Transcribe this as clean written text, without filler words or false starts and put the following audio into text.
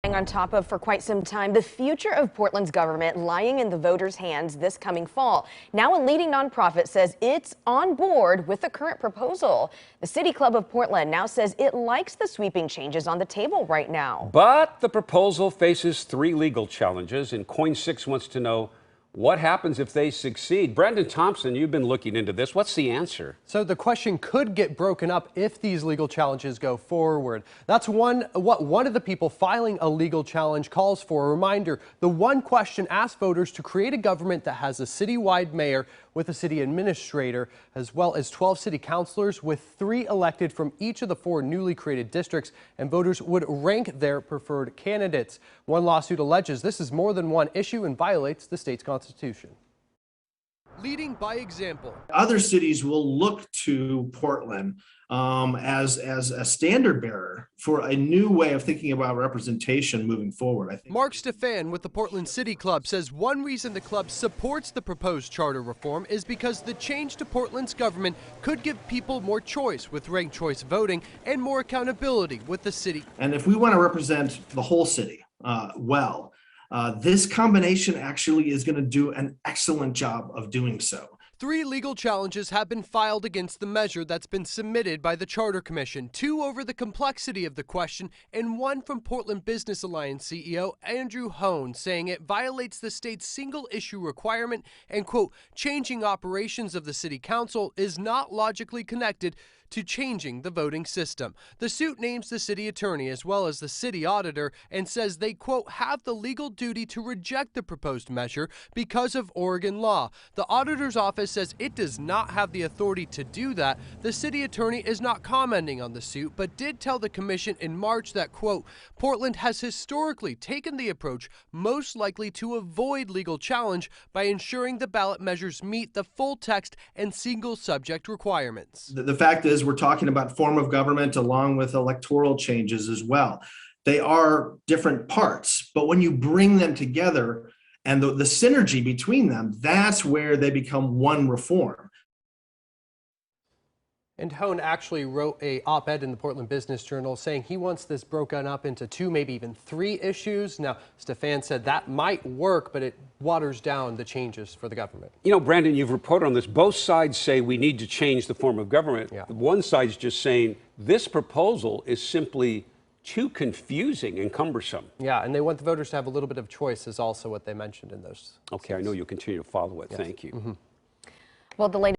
On top of for quite some time, the future of Portland's government lying in the voters' hands this coming fall. Now a leading nonprofit says it's on board with the current proposal. The City Club of Portland now says it likes the sweeping changes on the table right now. But the proposal faces 3 legal challenges, and Coin 6 wants to know what happens if they succeed. Brendan Thompson, you've been looking into this. What's the answer? So the question could get broken up if these legal challenges go forward. That's what one of the people filing a legal challenge calls for. A reminder, the one question asks voters to create a government that has a citywide mayor with a city administrator, as well as 12 city councilors with 3 elected from each of the 4 newly created districts, and voters would rank their preferred candidates. One lawsuit alleges this is more than one issue and violates the state's constitution. Leading by example. Other cities will look to Portland as a standard bearer for a new way of thinking about representation moving forward, I think. Mark Stefan with the Portland City Club says one reason the club supports the proposed charter reform is because the change to Portland's government could give people more choice with ranked choice voting and more accountability with the city. And if we want to represent the whole city this combination actually is going to do an excellent job of doing so. 3 legal challenges have been filed against the measure that's been submitted by the Charter Commission, 2 over the complexity of the question, and 1 from Portland Business Alliance CEO Andrew Hone, saying it violates the state's single issue requirement and, quote, changing operations of the city council is not logically connected to changing the voting system. The suit names the city attorney as well as the city auditor and says they, quote, have the legal duty to reject the proposed measure because of Oregon law. The auditor's office says it does not have the authority to do that. The city attorney is not commenting on the suit, but did tell the commission in March that, quote, Portland has historically taken the approach most likely to avoid legal challenge by ensuring the ballot measures meet the full text and single subject requirements. The fact is, we're talking about form of government along with electoral changes as well. They are different parts, but when you bring them together and the synergy between them, that's where they become one reform. And Hone actually wrote a op-ed in the Portland Business Journal saying he wants this broken up into 2, maybe even 3 issues. Now, Stefan said that might work, but it waters down the changes for the government. You know, Brandon, you've reported on this. Both sides say we need to change the form of government. Yeah. One side's just saying this proposal is simply too confusing and cumbersome. Yeah, and they want the voters to have a little bit of choice is also what they mentioned in those. Okay, I know you'll continue to follow it. Yes. Thank you. Well, the latest